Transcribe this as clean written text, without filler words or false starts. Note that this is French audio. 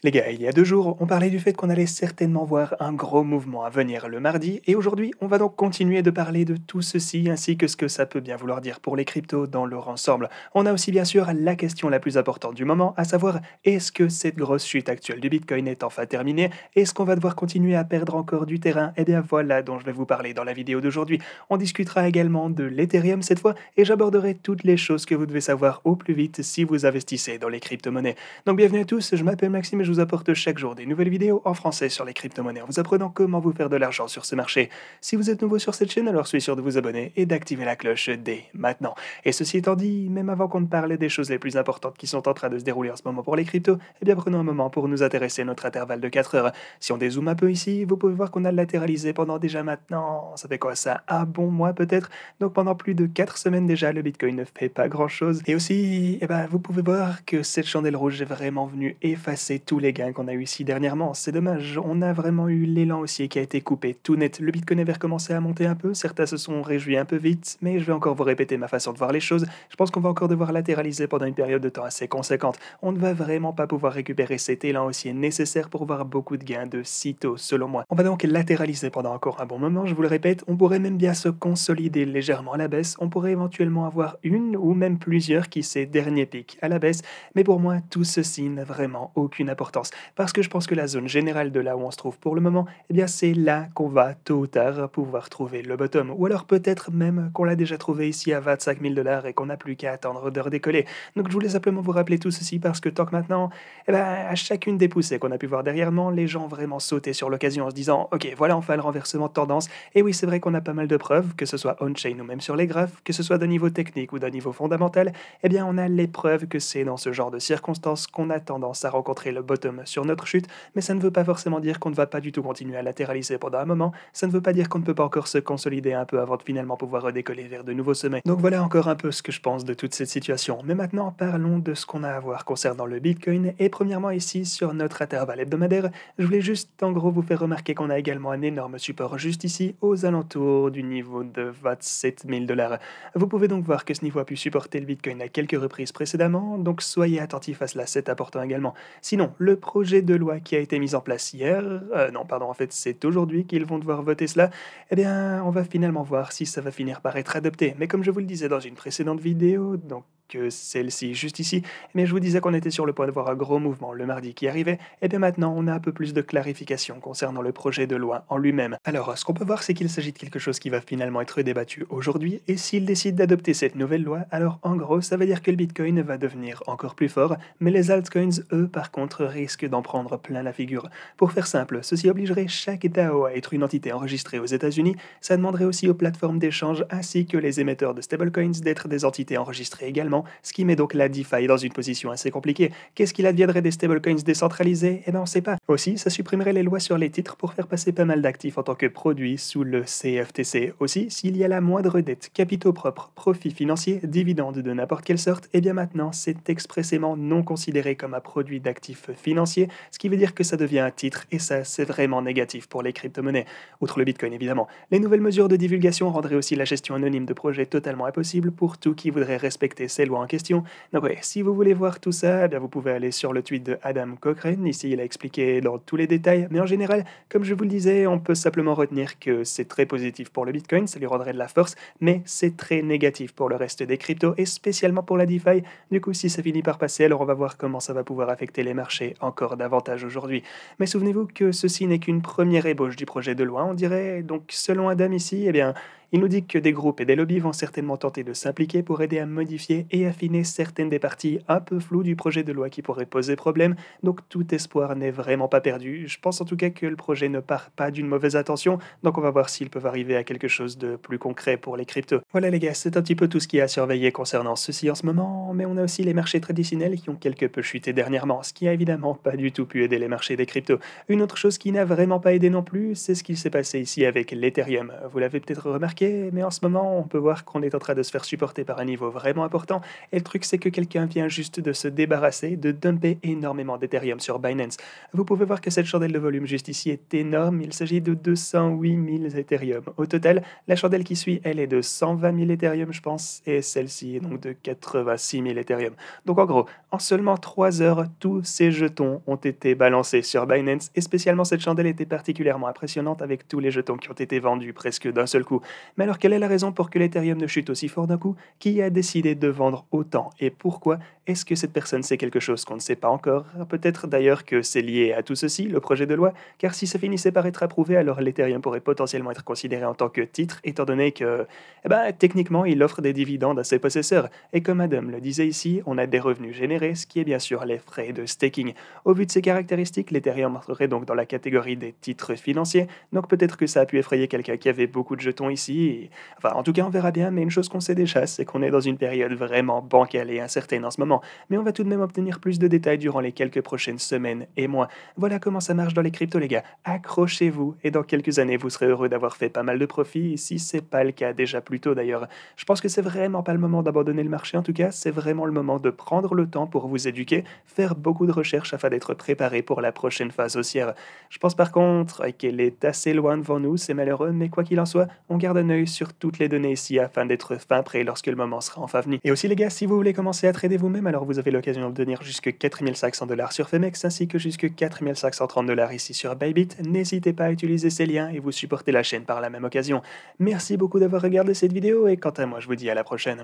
Les gars, il y a 2 jours, on parlait du fait qu'on allait certainement voir un gros mouvement à venir le mardi, et aujourd'hui, on va donc continuer de parler de tout ceci ainsi que ce que ça peut bien vouloir dire pour les cryptos dans leur ensemble. On a aussi bien sûr la question la plus importante du moment, à savoir est-ce que cette grosse chute actuelle du Bitcoin est enfin terminée? Est-ce qu'on va devoir continuer à perdre encore du terrain? Eh bien voilà dont je vais vous parler dans la vidéo d'aujourd'hui. On discutera également de l'Ethereum cette fois, et j'aborderai toutes les choses que vous devez savoir au plus vite si vous investissez dans les crypto-monnaies. Donc bienvenue à tous, je m'appelle Maxime et je vous apporte chaque jour des nouvelles vidéos en français sur les crypto-monnaies en vous apprenant comment vous faire de l'argent sur ce marché. Si vous êtes nouveau sur cette chaîne, alors soyez sûr de vous abonner et d'activer la cloche dès maintenant. Et ceci étant dit, même avant qu'on ne parle des choses les plus importantes qui sont en train de se dérouler en ce moment pour les cryptos, eh bien prenons un moment pour nous intéresser à notre intervalle de 4 heures. Si on dézoome un peu ici, vous pouvez voir qu'on a latéralisé pendant déjà maintenant, ça fait quoi ça, un bon mois peut-être. Donc pendant plus de 4 semaines déjà, le Bitcoin ne fait pas grand-chose. Et aussi, vous pouvez voir que cette chandelle rouge est vraiment venue effacer tous les gains qu'on a eu ici dernièrement. C'est dommage, on a vraiment eu l'élan haussier qui a été coupé tout net. Le Bitcoin avait recommencé à monter un peu, certains se sont réjouis un peu vite, mais je vais encore vous répéter ma façon de voir les choses. Je pense qu'on va encore devoir latéraliser pendant une période de temps assez conséquente. On ne va vraiment pas pouvoir récupérer cet élan haussier nécessaire pour voir beaucoup de gains de sitôt, selon moi. On va donc latéraliser pendant encore un bon moment, je vous le répète. On pourrait même bien se consolider légèrement à la baisse. On pourrait éventuellement avoir une ou même plusieurs qui ces derniers pics à la baisse, mais pour moi, tout ceci n'a vraiment aucune importance, parce que je pense que la zone générale de là où on se trouve pour le moment, eh bien c'est là qu'on va tôt ou tard pouvoir trouver le bottom, ou alors peut-être même qu'on l'a déjà trouvé ici à 25 000 $ et qu'on n'a plus qu'à attendre de redécoller. Donc je voulais simplement vous rappeler tout ceci parce que tant que maintenant, à chacune des poussées qu'on a pu voir derrière nous, les gens ont vraiment sauté sur l'occasion en se disant ok, voilà enfin le renversement de tendance. Et oui, c'est vrai qu'on a pas mal de preuves, que ce soit on-chain ou même sur les graphes, que ce soit d'un niveau technique ou d'un niveau fondamental, eh bien on a les preuves que c'est dans ce genre de circonstances qu'on a tendance à rencontrer le bottom sur notre chute, mais ça ne veut pas forcément dire qu'on ne va pas du tout continuer à latéraliser pendant un moment, ça ne veut pas dire qu'on ne peut pas encore se consolider un peu avant de finalement pouvoir redécoller vers de nouveaux sommets. Donc voilà encore un peu ce que je pense de toute cette situation. Mais maintenant parlons de ce qu'on a à voir concernant le Bitcoin, et premièrement ici sur notre intervalle hebdomadaire, je voulais juste en gros vous faire remarquer qu'on a également un énorme support juste ici aux alentours du niveau de 27 000 $. Vous pouvez donc voir que ce niveau a pu supporter le Bitcoin à quelques reprises précédemment, donc soyez attentifs à cela, c'est important également. Sinon, le projet de loi qui a été mis en place hier, non pardon, en fait c'est aujourd'hui qu'ils vont devoir voter cela, eh bien on va finalement voir si ça va finir par être adopté. Mais comme je vous le disais dans une précédente vidéo, donc celle-ci juste ici, mais je vous disais qu'on était sur le point de voir un gros mouvement le mardi qui arrivait, et bien maintenant on a un peu plus de clarification concernant le projet de loi en lui-même. Alors ce qu'on peut voir c'est qu'il s'agit de quelque chose qui va finalement être débattu aujourd'hui, et s'il décide d'adopter cette nouvelle loi, alors en gros ça veut dire que le Bitcoin va devenir encore plus fort, mais les altcoins eux par contre risquent d'en prendre plein la figure. Pour faire simple, ceci obligerait chaque DAO à être une entité enregistrée aux États-Unis, ça demanderait aussi aux plateformes d'échange ainsi que les émetteurs de stablecoins d'être des entités enregistrées également, ce qui met donc la DeFi dans une position assez compliquée. Qu'est-ce qu'il adviendrait des stablecoins décentralisés? Eh bien on ne sait pas. Aussi, ça supprimerait les lois sur les titres pour faire passer pas mal d'actifs en tant que produits sous le CFTC. Aussi, s'il y a la moindre dette, capitaux propres, profits financiers, dividendes de n'importe quelle sorte, eh bien maintenant c'est expressément non considéré comme un produit d'actifs financiers, ce qui veut dire que ça devient un titre, et ça c'est vraiment négatif pour les crypto-monnaies. Outre le Bitcoin évidemment, les nouvelles mesures de divulgation rendraient aussi la gestion anonyme de projets totalement impossible pour tout qui voudrait respecter ces lois en question. Donc ouais, si vous voulez voir tout ça, eh bien vous pouvez aller sur le tweet de Adam Cochrane, ici il a expliqué dans tous les détails, mais en général, comme je vous le disais, on peut simplement retenir que c'est très positif pour le Bitcoin, ça lui rendrait de la force, mais c'est très négatif pour le reste des cryptos, et spécialement pour la DeFi. Du coup, si ça finit par passer, alors on va voir comment ça va pouvoir affecter les marchés encore davantage aujourd'hui. Mais souvenez-vous que ceci n'est qu'une première ébauche du projet de loi, on dirait. Donc selon Adam ici, eh bien, il nous dit que des groupes et des lobbies vont certainement tenter de s'impliquer pour aider à modifier et affiner certaines des parties un peu floues du projet de loi qui pourraient poser problème, donc tout espoir n'est vraiment pas perdu. Je pense en tout cas que le projet ne part pas d'une mauvaise intention, donc on va voir s'ils peuvent arriver à quelque chose de plus concret pour les cryptos. Voilà les gars, c'est un petit peu tout ce qu'il y a à surveiller concernant ceci en ce moment, mais on a aussi les marchés traditionnels qui ont quelque peu chuté dernièrement, ce qui a évidemment pas du tout pu aider les marchés des cryptos. Une autre chose qui n'a vraiment pas aidé non plus, c'est ce qu'il s'est passé ici avec l'Ethereum. Vous l'avez peut-être remarqué, remarqué, mais en ce moment, on peut voir qu'on est en train de se faire supporter par un niveau vraiment important. Et le truc, c'est que quelqu'un vient juste de se débarrasser, de dumper énormément d'Ethereum sur Binance. Vous pouvez voir que cette chandelle de volume juste ici est énorme. Il s'agit de 208 000 Ethereum. Au total, la chandelle qui suit, elle est de 120 000 Ethereum, je pense, et celle-ci est donc de 86 000 Ethereum. Donc en gros, en seulement 3 heures, tous ces jetons ont été balancés sur Binance, et spécialement cette chandelle était particulièrement impressionnante avec tous les jetons qui ont été vendus presque d'un seul coup. Mais alors quelle est la raison pour que l'Ethereum ne chute aussi fort d'un coup? Qui a décidé de vendre autant et pourquoi? Est-ce que cette personne sait quelque chose qu'on ne sait pas encore? Peut-être d'ailleurs que c'est lié à tout ceci, le projet de loi, car si ça finissait par être approuvé, alors l'Ethereum pourrait potentiellement être considéré en tant que titre, étant donné que, techniquement, il offre des dividendes à ses possesseurs. Et comme Adam le disait ici, on a des revenus générés, ce qui est bien sûr les frais de staking. Au vu de ces caractéristiques, l'Ethereum entrerait donc dans la catégorie des titres financiers, donc peut-être que ça a pu effrayer quelqu'un qui avait beaucoup de jetons ici. Enfin, en tout cas, on verra bien, mais une chose qu'on sait déjà, c'est qu'on est dans une période vraiment bancale et incertaine en ce moment. Mais on va tout de même obtenir plus de détails durant les quelques prochaines semaines et mois. Voilà comment ça marche dans les cryptos, les gars. Accrochez-vous, et dans quelques années, vous serez heureux d'avoir fait pas mal de profits, et si c'est pas le cas déjà plus tôt d'ailleurs. Je pense que c'est vraiment pas le moment d'abandonner le marché, en tout cas, c'est vraiment le moment de prendre le temps pour vous éduquer, faire beaucoup de recherches afin d'être préparé pour la prochaine phase haussière. Je pense par contre qu'elle est assez loin devant nous, c'est malheureux, mais quoi qu'il en soit, on garde un œil sur toutes les données ici afin d'être fin prêt lorsque le moment sera enfin venu. Et aussi les gars, si vous voulez commencer à trader vous-même, alors vous avez l'occasion d'obtenir jusque 4500 $ sur Femex ainsi que jusque 4530 $ ici sur Bybit. N'hésitez pas à utiliser ces liens et vous supporter la chaîne par la même occasion. Merci beaucoup d'avoir regardé cette vidéo et quant à moi, je vous dis à la prochaine.